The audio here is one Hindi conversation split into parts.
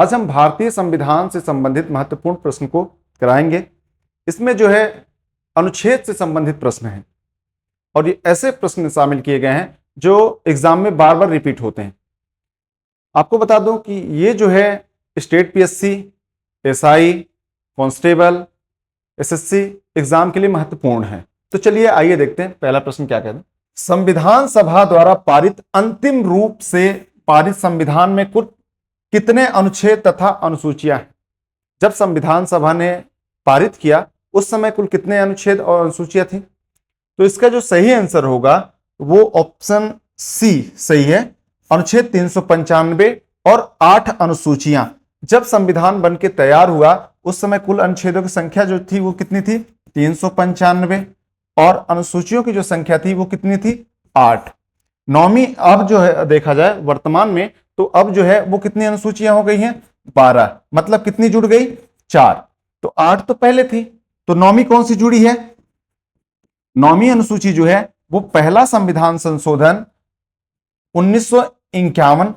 आज हम भारतीय संविधान से संबंधित महत्वपूर्ण प्रश्न को कराएंगे। इसमें जो है अनुच्छेद से संबंधित प्रश्न हैं और ये ऐसे प्रश्न शामिल किए गए हैं जो एग्जाम में बार बार रिपीट होते हैं। आपको बता दूं कि ये जो है state PSC, SI, constable, SSC exam के लिए महत्वपूर्ण है। तो चलिए आइए देखते हैं पहला प्रश्न क्या कहता है। संविधान सभा द्वारा पारित अंतिम रूप से पारित संविधान में कुल कितने अनुच्छेद तथा अनुसूचियां हैं? जब संविधान सभा ने पारित किया उस समय कुल कितने अनुच्छेद और अनुसूचियां थी? तो इसका जो सही आंसर होगा वो ऑप्शन सी सही है। अनुच्छेद 395 और 8 अनुसूचियां। जब संविधान बन के तैयार हुआ उस समय कुल अनुच्छेदों की संख्या जो थी वो कितनी थी? 395 और अनुसूचियों की जो संख्या थी वो कितनी थी? 8। नौवीं अब जो है देखा जाए वर्तमान में तो अब जो है वो कितनी अनुसूचियां हो गई हैं? 12। मतलब कितनी जुड़ गई? 4। तो 8 तो पहले थी, तो नौवीं कौन सी जुड़ी है? नौवीं अनुसूची जो है वो पहला संविधान संशोधन 1951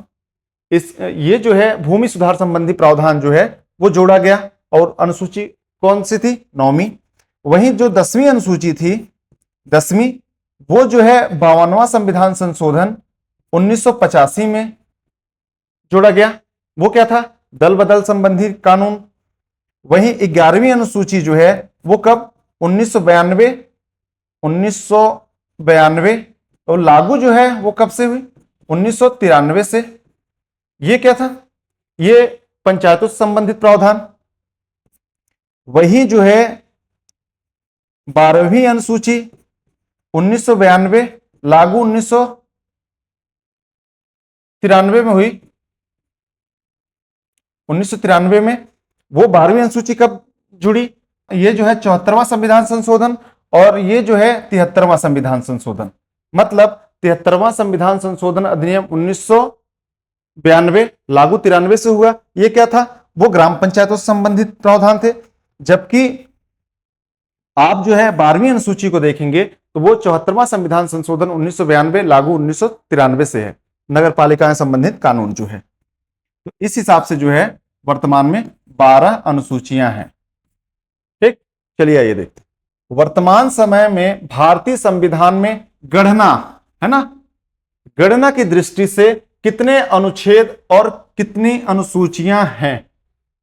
ये जो है भूमि सुधार संबंधी प्रावधान जो है वो जोड़ा गया और अनुसूची कौन सी थी? नौवीं। वहीं जो 10वीं अनुसूची थी, 10वीं वो जो है 52वां संविधान संशोधन 1985 में जोड़ा गया। वो क्या था? दल बदल संबंधी कानून। वहीं 11वीं अनुसूची जो है वो कब? 1992 और लागू जो है वो कब से हुई? 1993 से। ये क्या था? ये पंचायतों से संबंधित प्रावधान। वही जो है 12वीं अनुसूची 1992 लागू 1993 में हुई। 1993 में वो 12वीं अनुसूची कब जुड़ी? ये जो है 74वां संविधान संशोधन और ये जो है 73वां संविधान संशोधन। मतलब 73वां संविधान संशोधन अधिनियम 1992 लागू 93 से हुआ। ये क्या था? वो ग्राम पंचायतों से संबंधित प्रावधान थे। जबकि आप जो है 12वीं अनुसूची को देखेंगे तो वो 74वां संविधान संशोधन 1992 लागू 1993 से है, नगर पालिकाएं संबंधित कानून जो है। तो इस हिसाब से जो है वर्तमान में 12 अनुसूचियां हैं। ठीक, चलिए आइए देखते हैं। वर्तमान समय में भारतीय संविधान में गणना है ना, गणना की दृष्टि से कितने अनुच्छेद और कितनी अनुसूचियां हैं?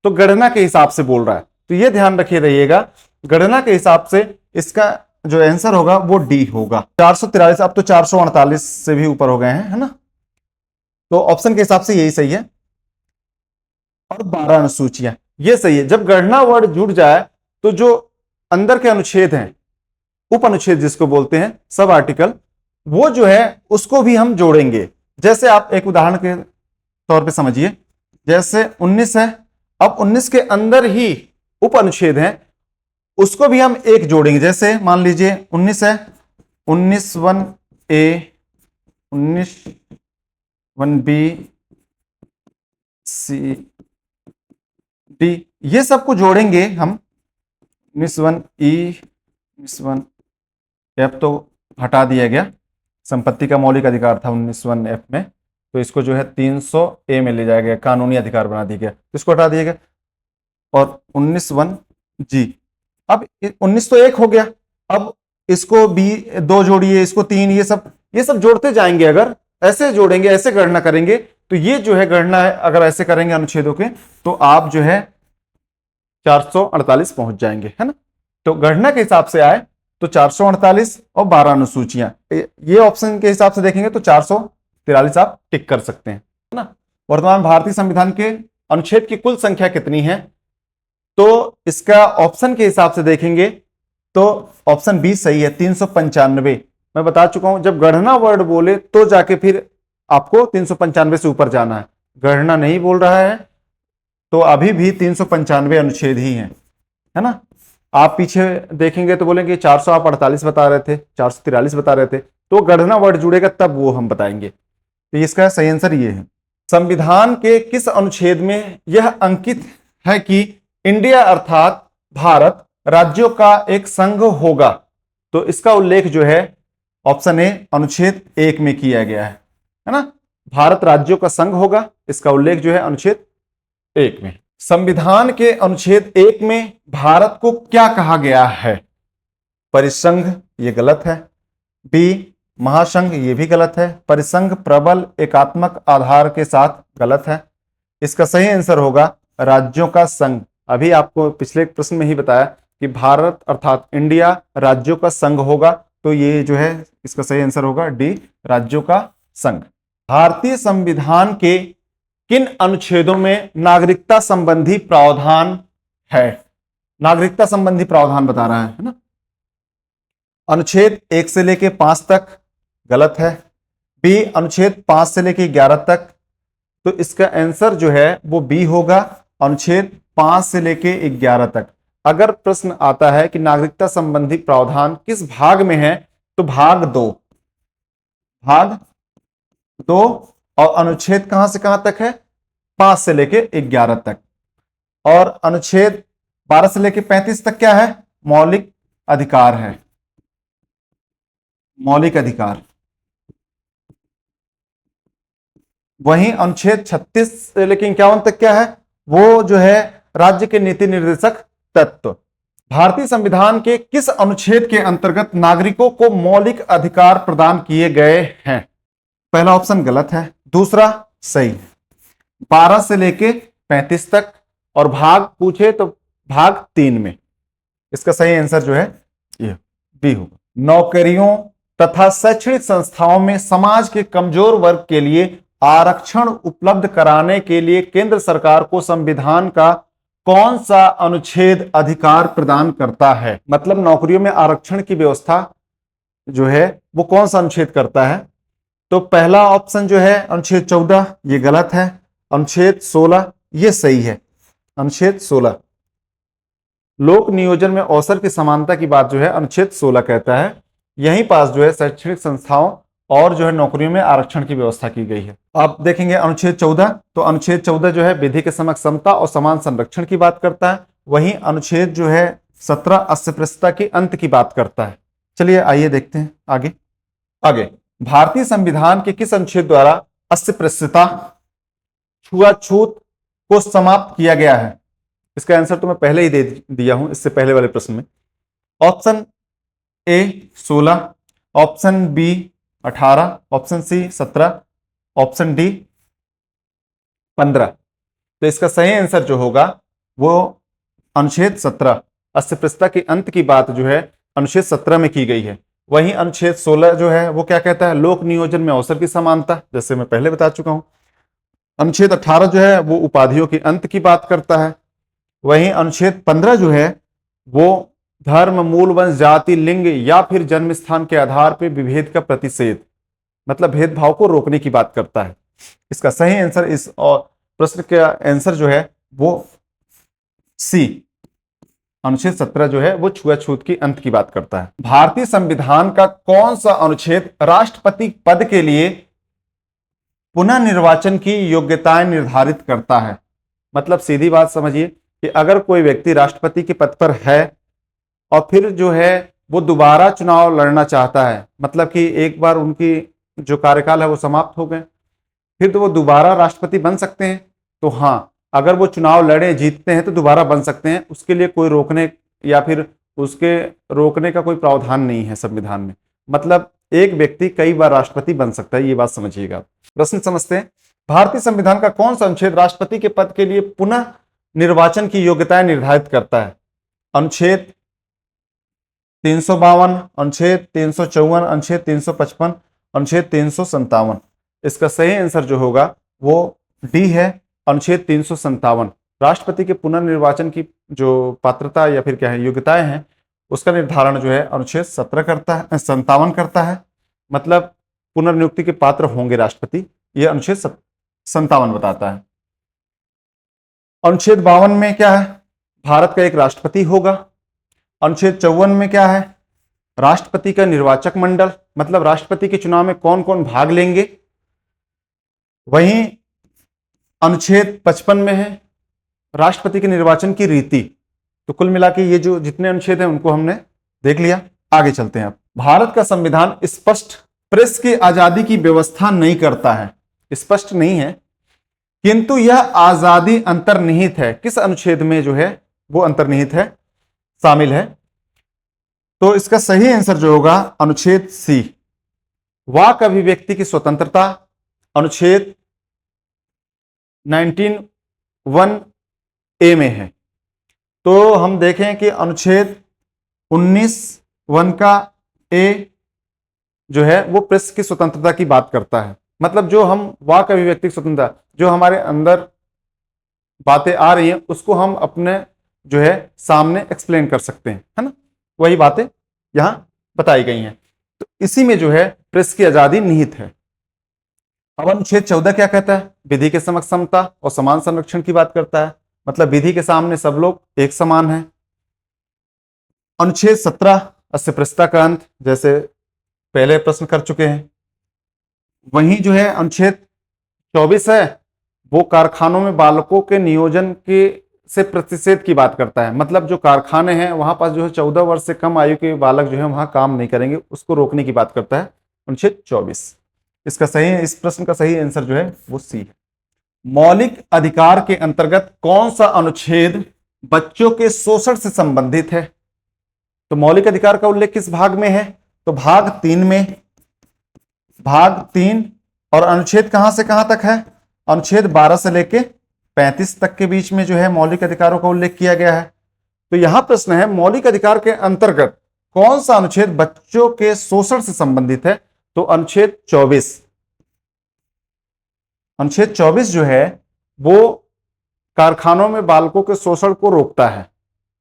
तो गणना के हिसाब से बोल रहा है, तो यह ध्यान रखिए रहिएगा। गणना के हिसाब से इसका जो आंसर होगा वो डी होगा। 443। अब तो 448 से भी ऊपर हो गए हैं, है ना। तो ऑप्शन के हिसाब से यही सही है। और 12 अनुसूचियां, ये सही है। जब गणना वर्ड जुड़ जाए तो जो अंदर के अनुच्छेद हैं, उप अनुच्छेद जिसको बोलते हैं, सब आर्टिकल, वो जो है उसको भी हम जोड़ेंगे। जैसे आप एक उदाहरण के तौर पे समझिए, जैसे 19 है, अब 19 के अंदर ही उप अनुच्छेद हैं, उसको भी हम एक जोड़ेंगे। जैसे मान लीजिए 19 है, 19(1)(a), 19(1)(b), C, D, ये सबको जोड़ेंगे हम। 19(1)(e), 19(1)(f) तो हटा दिया गया, संपत्ति का मौलिक अधिकार था 19(1)(f) में, तो इसको जो है 300(a) में ले जाया गया, कानूनी अधिकार बना दिया गया, तो इसको हटा दिया गया। और 19(1)(g), अब 19 तो एक हो गया, अब इसको b 2 जोड़िए, इसको 3, ये सब जोड़ते जाएंगे। अगर ऐसे जोड़ेंगे, ऐसे गणना करेंगे तो ये जो है गणना है, अगर ऐसे करेंगे अनुच्छेदों के, तो आप जो है 448 पहुंच जाएंगे, है ना। तो गणना के हिसाब से आए तो 448 और 12 अनुसूचियां, ये ऑप्शन के हिसाब से देखेंगे तो 443 आप टिक कर सकते हैं, है ना। वर्तमान भारतीय संविधान के अनुच्छेद की कुल संख्या कितनी है? तो इसका ऑप्शन के हिसाब से देखेंगे तो ऑप्शन बी सही है, 395। मैं बता चुका हूं, जब गणना वर्ड बोले तो जाके फिर आपको 395 से ऊपर जाना है। गणना नहीं बोल रहा है तो अभी भी 395 अनुच्छेद ही हैं, है ना। आप पीछे देखेंगे तो बोलेंगे 448 बता रहे थे, 443 बता रहे थे, तो गणना वर्ड जुड़ेगा तब वो हम बताएंगे। तो इसका सही आंसर ये है। संविधान के किस अनुच्छेद में यह अंकित है कि इंडिया अर्थात भारत राज्यों का एक संघ होगा? तो इसका उल्लेख जो है ऑप्शन ए अनुच्छेद 1 में किया गया है ना। भारत राज्यों का संघ होगा, इसका उल्लेख जो है अनुच्छेद एक में। संविधान के अनुच्छेद 1 में भारत को क्या कहा गया है? परिसंघ, ये गलत है। बी महासंघ, ये भी गलत है। परिसंघ प्रबल एकात्मक आधार के साथ, गलत है। इसका सही आंसर होगा राज्यों का संघ। अभी आपको पिछले प्रश्न में ही बताया कि भारत अर्थात इंडिया राज्यों का संघ होगा, तो ये जो है इसका सही आंसर होगा डी, राज्यों का संघ। भारतीय संविधान के किन अनुच्छेदों में नागरिकता संबंधी प्रावधान है? नागरिकता संबंधी प्रावधान बता रहा है ना। अनुच्छेद 1 से लेके 5 तक, गलत है। बी अनुच्छेद 5 से लेके 11 तक, तो इसका आंसर जो है वो बी होगा, अनुच्छेद 5 से लेके 11 तक। अगर प्रश्न आता है कि नागरिकता संबंधी प्रावधान किस भाग में है, तो भाग 2, भाग 2। और अनुच्छेद कहां से कहां तक है? 5 से लेके 11 तक। और अनुच्छेद 12 से लेके 35 तक क्या है? मौलिक अधिकार है, मौलिक अधिकार। वहीं अनुच्छेद 36 से लेके 51 तक क्या है? वो जो है राज्य के नीति निर्देशक तत्व। भारतीय संविधान के किस अनुच्छेद के अंतर्गत नागरिकों को मौलिक अधिकार प्रदान किए गए हैं? पहला ऑप्शन गलत है, दूसरा सही। 12 से लेके 35 तक, और भाग पूछे तो भाग 3 में। इसका सही आंसर जो है ये बी होगा। नौकरियों तथा शैक्षणिक संस्थाओं में समाज के कमजोर वर्ग के लिए आरक्षण उपलब्ध कराने के लिए केंद्र सरकार को संविधान का कौन सा अनुच्छेद अधिकार प्रदान करता है? मतलब नौकरियों में आरक्षण की व्यवस्था जो है वो कौन सा अनुच्छेद करता है? तो पहला ऑप्शन जो है अनुच्छेद 14, ये गलत है। अनुच्छेद 16 ये सही है, अनुच्छेद 16। लोक नियोजन में अवसर की समानता की बात जो है अनुच्छेद 16 कहता है। यहीं पास जो है शैक्षणिक संस्थाओं और जो है नौकरियों में आरक्षण की व्यवस्था की गई है। आप देखेंगे अनुच्छेद 14, तो अनुच्छेद 14 जो है विधि के समक्ष समता और समान संरक्षण की बात करता है। वहीं अनुच्छेद जो है 17 अस्पृश्यता के अंत की बात करता है। चलिए आइए देखते हैं आगे। भारतीय संविधान के किस अनुच्छेद द्वारा अस्पृश्यता, छुआछूत को समाप्त किया गया है? इसका आंसर तो मैं पहले ही दे दिया हूं इससे पहले वाले प्रश्न में। Option A 16, option B 18, option C 17, option D 15। तो इसका सही आंसर जो होगा वो अनुच्छेद 17, अस्पृश्यता के अंत की बात जो है अनुच्छेद 17 में की गई है। वहीं अनुच्छेद 16 जो है वो क्या कहता है? लोक नियोजन में अवसर की समानता, जैसे मैं पहले बता चुका हूं। अनुच्छेद 18 जो है वो उपाधियों के अंत की बात करता है। वहीं अनुच्छेद 15 जो है वो धर्म, मूल, वंश, जाति, लिंग या फिर जन्म स्थान के आधार पर विभेद का प्रतिषेध, मतलब भेदभाव को रोकने की बात करता है। इसका सही आंसर इस प्रश्न का आंसर जो है वो सी, अनुच्छेद 17 जो है वो छुआछूत की अंत की बात करता है। भारतीय संविधान का कौन सा अनुच्छेद राष्ट्रपति पद के लिए पुनः निर्वाचन की योग्यताएं निर्धारित करता है? मतलब सीधी बात समझिए कि अगर कोई व्यक्ति राष्ट्रपति के पद पर है और फिर जो है वो दोबारा चुनाव लड़ना चाहता है, मतलब कि एक बार उनकी जो कार्यकाल है वो समाप्त हो गए, फिर तो वो दोबारा राष्ट्रपति बन सकते हैं। तो हाँ, अगर वो चुनाव लड़े, जीतते हैं तो दोबारा बन सकते हैं। उसके लिए कोई रोकने या फिर उसके रोकने का कोई प्रावधान नहीं है संविधान में। मतलब एक व्यक्ति कई बार राष्ट्रपति बन सकता है, ये बात समझिएगा। प्रश्न समझते हैं। भारतीय संविधान का कौन सा अनुच्छेद राष्ट्रपति के पद के लिए पुनः निर्वाचन की योग्यताएं निर्धारित करता है? अनुच्छेद 352, अनुच्छेद 354, अनुच्छेद 355, अनुच्छेद 357। इसका सही आंसर जो होगा वो डी है, अनुच्छेद 357। राष्ट्रपति के पुनर्निर्वाचन की जो पात्रता या फिर क्या है योग्यताएं हैं, उसका निर्धारण जो है अनुच्छेद 17 करता है, 57 करता है। मतलब पुनर्नियुक्ति के पात्र होंगे राष्ट्रपति, यह अनुच्छेद 57 बताता है। अनुच्छेद 52 में क्या है? भारत का एक राष्ट्रपति होगा। अनुच्छेद 54 में क्या है? राष्ट्रपति का निर्वाचक मंडल, मतलब राष्ट्रपति के चुनाव में कौन कौन भाग लेंगे। वहीं अनुच्छेद 55 में है राष्ट्रपति के निर्वाचन की रीति। तो कुल मिला के ये जो जितने अनुच्छेद हैं उनको हमने देख लिया। आगे चलते हैं। अब भारत का संविधान स्पष्ट प्रेस की आजादी की व्यवस्था नहीं करता है, स्पष्ट नहीं है। किंतु यह आजादी अंतर्निहित है। किस अनुच्छेद में जो है वो अंतर्निहित है, शामिल है? तो इसका सही आंसर जो होगा अनुच्छेद सी, वाक अभिव्यक्ति की स्वतंत्रता, अनुच्छेद 19(1)(a) में है। तो हम देखें कि अनुच्छेद 19(1) का ए जो है वो प्रेस की स्वतंत्रता की बात करता है। मतलब जो हम वाक अभिव्यक्ति की स्वतंत्रता, जो हमारे अंदर बातें आ रही हैं उसको हम अपने जो है सामने एक्सप्लेन कर सकते हैं, है ना, वही बातें यहां बताई गई हैं। तो इसी में जो है प्रेस की आजादी निहित है। अब अनुच्छेद 14 क्या कहता है? विधि के समक्ष समता और समान संरक्षण की बात करता है। मतलब विधि के सामने सब लोग एक समान है। अनुच्छेद 17 अस्पृश्यता का अंत, जैसे पहले प्रश्न कर चुके हैं। वहीं जो है अनुच्छेद 24 है वो कारखानों में बालकों के नियोजन के से प्रतिषेध की बात करता है। मतलब जो कारखाने हैं वहां पास जो है 14 वर्ष से कम आयु के बालक जो है वहां काम नहीं करेंगे, उसको रोकने की बात करता है अनुच्छेद 24। इसका सही, इस प्रश्न का सही आंसर जो है वो सी है। मौलिक अधिकार के अंतर्गत कौन सा अनुच्छेद बच्चों के शोषण से संबंधित है? तो मौलिक अधिकार का उल्लेख किस भाग में है? तो भाग 3 में, भाग 3। और अनुच्छेद कहां से कहां तक है? अनुच्छेद 12 से लेके 35 तक के बीच में जो है मौलिक अधिकारों का उल्लेख किया गया है। तो यहां प्रश्न है मौलिक अधिकार के अंतर्गत कौन सा अनुच्छेद बच्चों के शोषण से संबंधित है? तो अनुच्छेद 24। अनुच्छेद 24 जो है वो कारखानों में बालकों के शोषण को रोकता है।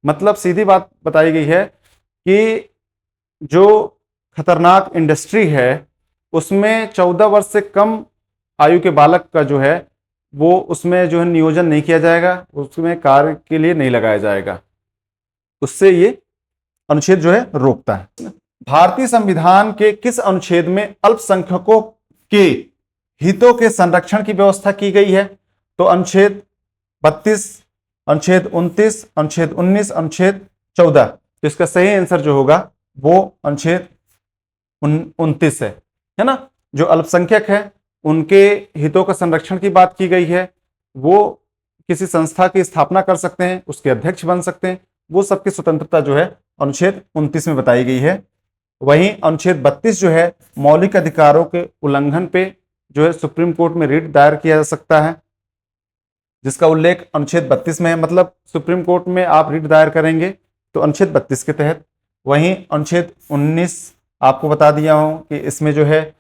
मतलब सीधी बात बताई गई है कि जो खतरनाक इंडस्ट्री है उसमें 14 वर्ष से कम आयु के बालक का जो है वो उसमें जो है नियोजन नहीं किया जाएगा, उसमें कार्य के लिए नहीं लगाया जाएगा। उससे ये अनुच्छेद जो है रोकता है। भारतीय संविधान के किस अनुच्छेद में अल्पसंख्यकों के हितों के संरक्षण की व्यवस्था की गई है? तो अनुच्छेद 32, अनुच्छेद 29, अनुच्छेद 19, अनुच्छेद 14। तो इसका सही आंसर जो होगा वो अनुच्छेद 29 है ना। जो अल्पसंख्यक है उनके हितों का संरक्षण की बात की गई है। वो किसी संस्था की स्थापना कर सकते हैं, उसके अध्यक्ष बन सकते हैं, वो सबकी स्वतंत्रता जो है अनुच्छेद 29 में बताई गई है। वहीं अनुच्छेद 32 जो है मौलिक अधिकारों के उल्लंघन पे जो है सुप्रीम कोर्ट में रिट दायर किया जा सकता है, जिसका उल्लेख अनुच्छेद 32 में है। मतलब सुप्रीम कोर्ट में आप रिट दायर करेंगे तो अनुच्छेद 32 के तहत। वहीं अनुच्छेद 19 आपको बता दिया हूं कि इसमें जो है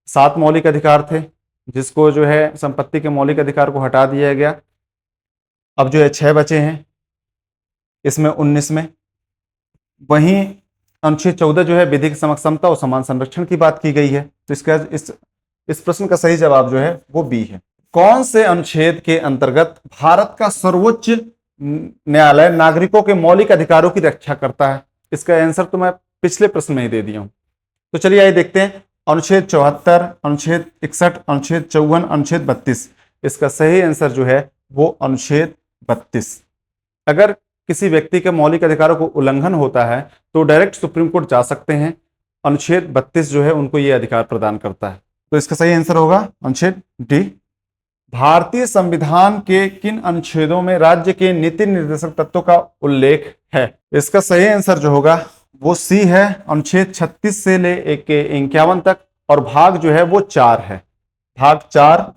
7 मौलिक अधिकार थे, जिसको जो है संपत्ति के मौलिक अधिकार को हटा दिया गया। अब जो है 6 बचे हैं इसमें 19 में। वहीं अनुच्छेद 14 जो है विधि की समक्षमता और समान संरक्षण की बात की गई है। तो इसका इस प्रश्न का सही जवाब जो है वो बी है। कौन से अनुच्छेद के अंतर्गत भारत का सर्वोच्च न्यायालय नागरिकों के मौलिक अधिकारों की रक्षा करता है? इसका आंसर तो मैं पिछले प्रश्न में ही दे दिया हूं। तो चलिए आइए देखते हैं। अनुच्छेद 74, अनुच्छेद 61, अनुच्छेद 54, अनुच्छेद 32। इसका सही आंसर जो है वो अनुच्छेद 32। अगर किसी व्यक्ति के मौलिक अधिकारों को उल्लंघन होता है तो डायरेक्ट सुप्रीम कोर्ट जा सकते हैं। अनुच्छेद 32 जो है उनको ये अधिकार प्रदान करता है। तो इसका सही आंसर होगा अनुच्छेद डी। भारतीय संविधान के किन अनुच्छेदों में राज्य के नीति निर्देशक तत्वों का उल्लेख है? इसका सही आंसर जो होगा वो सी है, अनुच्छेद 36 से ले 51 तक। और भाग जो है वो 4 है। भाग 4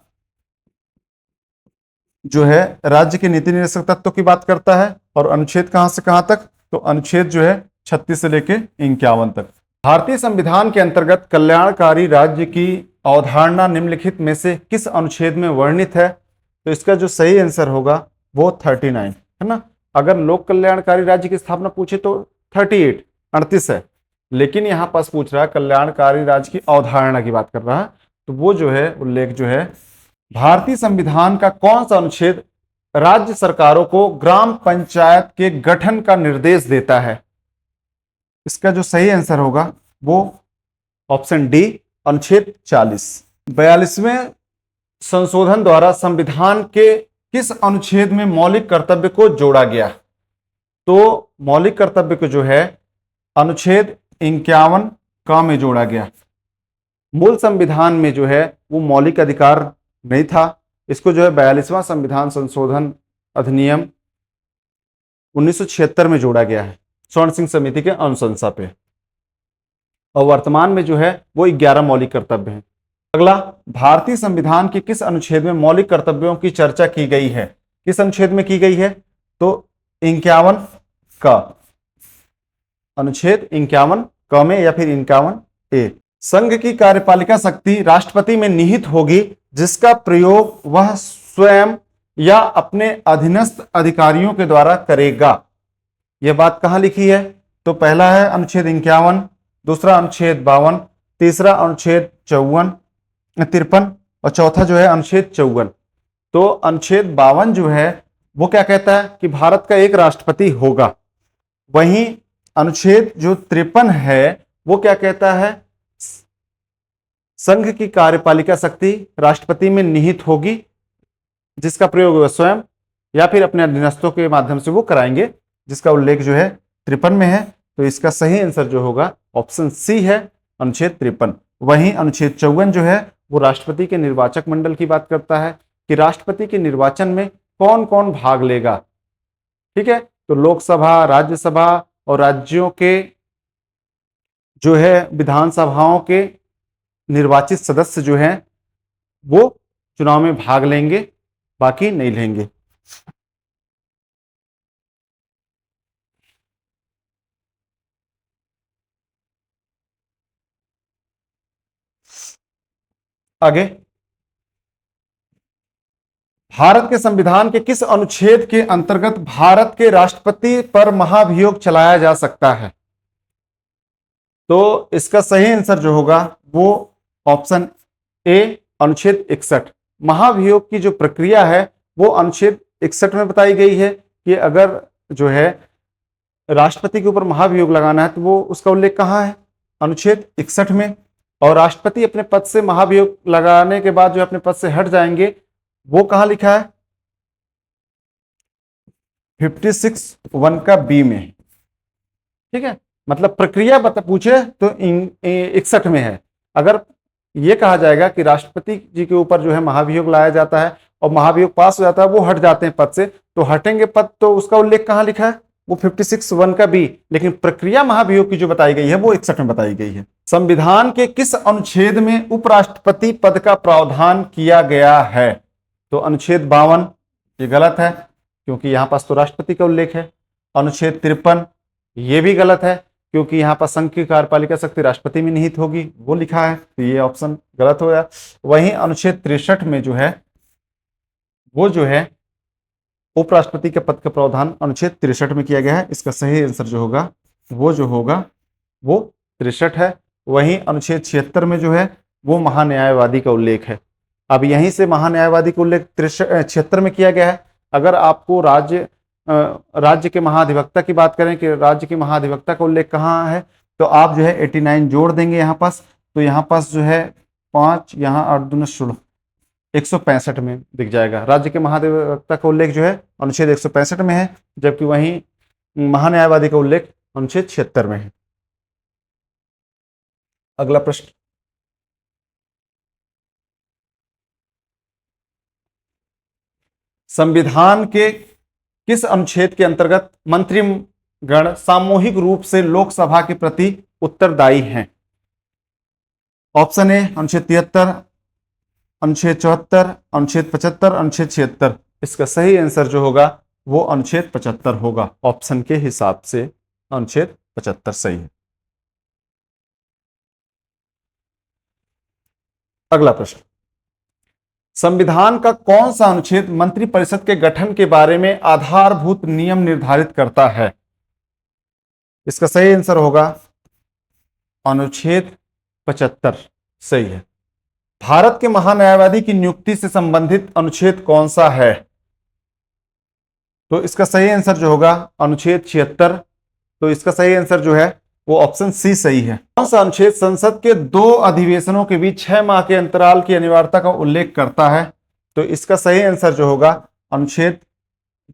जो है राज्य के नीति निर्देशक तत्वों की बात करता है। और अनुच्छेद कहां से कहां तक? तो अनुच्छेद जो है 36 से लेके 51 तक। भारतीय संविधान के अंतर्गत कल्याणकारी राज्य की अवधारणा निम्नलिखित में से किस अनुच्छेद में वर्णित है? तो इसका जो सही आंसर होगा वो 39 है ना। अगर लोक कल्याणकारी राज्य की स्थापना पूछे तो 38 है, लेकिन यहां पास पूछ रहा है कल्याणकारी राज्य की अवधारणा की बात कर रहा है। तो वो जो है उल्लेख जो है, भारतीय संविधान का कौन सा अनुच्छेद राज्य सरकारों को ग्राम पंचायत के गठन का निर्देश देता है? इसका जो सही आंसर होगा वो ऑप्शन डी, अनुच्छेद 40। 42वें संशोधन द्वारा संविधान के किस अनुच्छेद में मौलिक कर्तव्य को जोड़ा गया? तो मौलिक कर्तव्य को जो है अनुच्छेद 51 का में जोड़ा गया। मूल संविधान में जो है वो मौलिक अधिकार नहीं था, इसको जो है 42वां संविधान संशोधन अधिनियम 1976 में जोड़ा गया है स्वर्ण सिंह समिति के अनुशंसा पे, और वर्तमान में जो है वो 11 मौलिक कर्तव्य हैं। अगला, भारतीय संविधान के किस अनुच्छेद में मौलिक कर्तव्यों की चर्चा की गई है? किस अनुच्छेद में की गई है? तो 51 का, अनुच्छेद 51 क में या फिर 51 ए। संघ की कार्यपालिका शक्ति राष्ट्रपति में निहित होगी जिसका प्रयोग वह स्वयं या अपने अधीनस्थ अधिकारियों के द्वारा करेगा। यह बात कहां लिखी है? तो पहला है अनुच्छेद 51, दूसरा अनुच्छेद 52, तीसरा अनुच्छेद 53 और चौथा जो है अनुच्छेद 54। तो अनुच्छेद 52 जो है वो क्या कहता है कि भारत का एक राष्ट्रपति होगा। वहीं अनुच्छेद जो 53 है वो क्या कहता है? संघ की कार्यपालिका शक्ति राष्ट्रपति में निहित होगी जिसका प्रयोग वह स्वयं या फिर अपने अधीनस्थों के माध्यम से वो कराएंगे, जिसका उल्लेख जो है 53 में है। तो इसका सही आंसर जो होगा ऑप्शन सी है, अनुच्छेद 53। वहीं अनुच्छेद 54 जो है वो राष्ट्रपति के निर्वाचक मंडल की बात करता है कि राष्ट्रपति के निर्वाचन में कौन कौन भाग लेगा। ठीक है, तो लोकसभा, राज्यसभा और राज्यों के जो है विधानसभाओं के निर्वाचित सदस्य जो हैं वो चुनाव में भाग लेंगे, बाकी नहीं लेंगे। आगे, भारत के संविधान के किस अनुच्छेद के अंतर्गत भारत के राष्ट्रपति पर महाभियोग चलाया जा सकता है? तो इसका सही आंसर जो होगा वो ऑप्शन ए, अनुच्छेद 61। महाभियोग की जो प्रक्रिया है वो अनुच्छेद 61 में बताई गई है कि अगर जो है राष्ट्रपति के ऊपर महाभियोग लगाना है तो वो उसका उल्लेख कहाँ है? अनुच्छेद 61 में। और राष्ट्रपति अपने पद से महाभियोग लगाने के बाद जो अपने पद से हट जाएंगे वो कहाँ लिखा है? 56(1) का बी में। ठीक है, मतलब प्रक्रिया पूछे तो 61 में है। अगर ये कहा जाएगा कि राष्ट्रपति जी के ऊपर जो है महाभियोग लाया जाता है और महाभियोग पास हो जाता है, वो हट जाते हैं पद से, तो हटेंगे पद, तो उसका उल्लेख कहाँ लिखा है? वो 56(1) का बी। लेकिन प्रक्रिया महाभियोग की जो बताई गई है वो 61 में बताई गई है। संविधान के किस अनुच्छेद में उपराष्ट्रपति पद का प्रावधान किया गया है? तो अनुच्छेद 52, ये गलत है क्योंकि यहां पास तो राष्ट्रपति का उल्लेख है। अनुच्छेद 53, ये भी गलत है क्योंकि यहां पर संघ की कार्यपालिका शक्ति राष्ट्रपति में निहित होगी, वो लिखा है, तो ये ऑप्शन गलत हो गया। वहीं अनुच्छेद 63 में जो है वो जो है उपराष्ट्रपति के पद का प्रावधान अनुच्छेद 63 में किया गया है। इसका सही आंसर जो होगा वो 63 है। वहीं अनुच्छेद 76 में जो है वो महान्यायवादी का उल्लेख है। अब यहीं से महान्यायवादी का उल्लेख 76 में किया गया है। अगर आपको राज्य के महाधिवक्ता की बात करें कि राज्य के महाधिवक्ता का उल्लेख कहाँ है, तो आप जो है 89 जोड़ देंगे यहाँ पास, तो यहाँ पास जो है 5, यहाँ 8 दूना 16, 165 में दिख जाएगा। राज्य के महाधिवक्ता का उल्लेख जो है अनुच्छेद 165 में है, जबकि वहीं महान्यायवादी का उल्लेख अनुच्छेद 76 में है। अगला प्रश्न, संविधान के किस अनुच्छेद के अंतर्गत मंत्रीगण सामूहिक रूप से लोकसभा के प्रति उत्तरदायी हैं? ऑप्शन ए, अनुच्छेद 73, अनुच्छेद 74, अनुच्छेद 75, अनुच्छेद 76। इसका सही आंसर जो होगा वो अनुच्छेद 75 होगा। ऑप्शन के हिसाब से अनुच्छेद 75 सही है। अगला प्रश्न, संविधान का कौन सा अनुच्छेद मंत्रिपरिषद के गठन के बारे में आधारभूत नियम निर्धारित करता है? इसका सही आंसर होगा अनुच्छेद 75 सही है। भारत के महान्यायवादी की नियुक्ति से संबंधित अनुच्छेद कौन सा है? तो इसका सही आंसर जो होगा अनुच्छेद 76। तो इसका सही आंसर जो है वो ऑप्शन सी सही है। कौन सा अनुच्छेद संसद के 2 अधिवेशनों के बीच 6 माह के अंतराल की अनिवार्यता का उल्लेख करता है? तो इसका सही आंसर जो होगा अनुच्छेद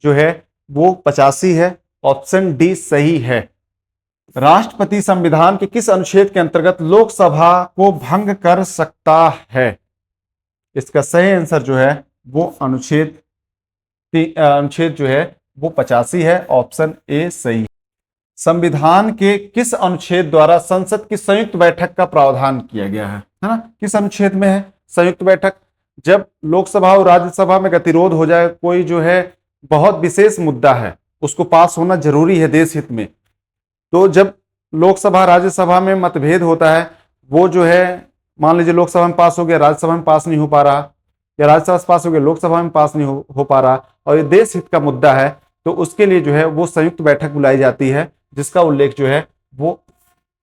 जो है वो 85 है। ऑप्शन डी सही है। राष्ट्रपति संविधान के किस अनुच्छेद के अंतर्गत लोकसभा को भंग कर सकता है? इसका सही आंसर जो है वो अनुच्छेद जो है वो 85 है। ऑप्शन ए सही है। संविधान के किस अनुच्छेद द्वारा संसद की संयुक्त बैठक का प्रावधान किया गया है ना? किस अनुच्छेद में है संयुक्त बैठक? जब लोकसभा और राज्यसभा में गतिरोध हो जाए, कोई जो है बहुत विशेष मुद्दा है, उसको पास होना जरूरी है देश हित में, तो जब लोकसभा राज्यसभा में मतभेद होता है, वो जो है मान लीजिए लोकसभा में पास हो गया, राज्यसभा में पास नहीं हो पा रहा, या राज्यसभा से पास हो गया, लोकसभा में पास नहीं हो पा रहा, और ये देश हित का मुद्दा है, तो उसके लिए जो है वो संयुक्त बैठक बुलाई जाती है, जिसका उल्लेख जो है वो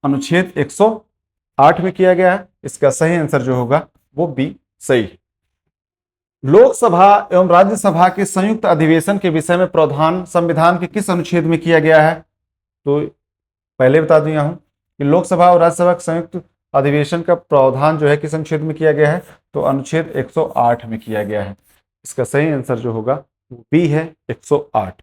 अनुच्छेद 108 में किया गया है। इसका सही आंसर जो होगा वो बी सही है। लोकसभा एवं राज्यसभा के संयुक्त अधिवेशन के विषय में प्रावधान संविधान के किस अनुच्छेद में किया गया है? तो पहले बता दिया हूं कि लोकसभा और राज्यसभा के संयुक्त अधिवेशन का प्रावधान जो है किस अनुच्छेद में किया गया है? तो अनुच्छेद 108 में किया गया है। इसका सही आंसर जो होगा वो बी है, 108।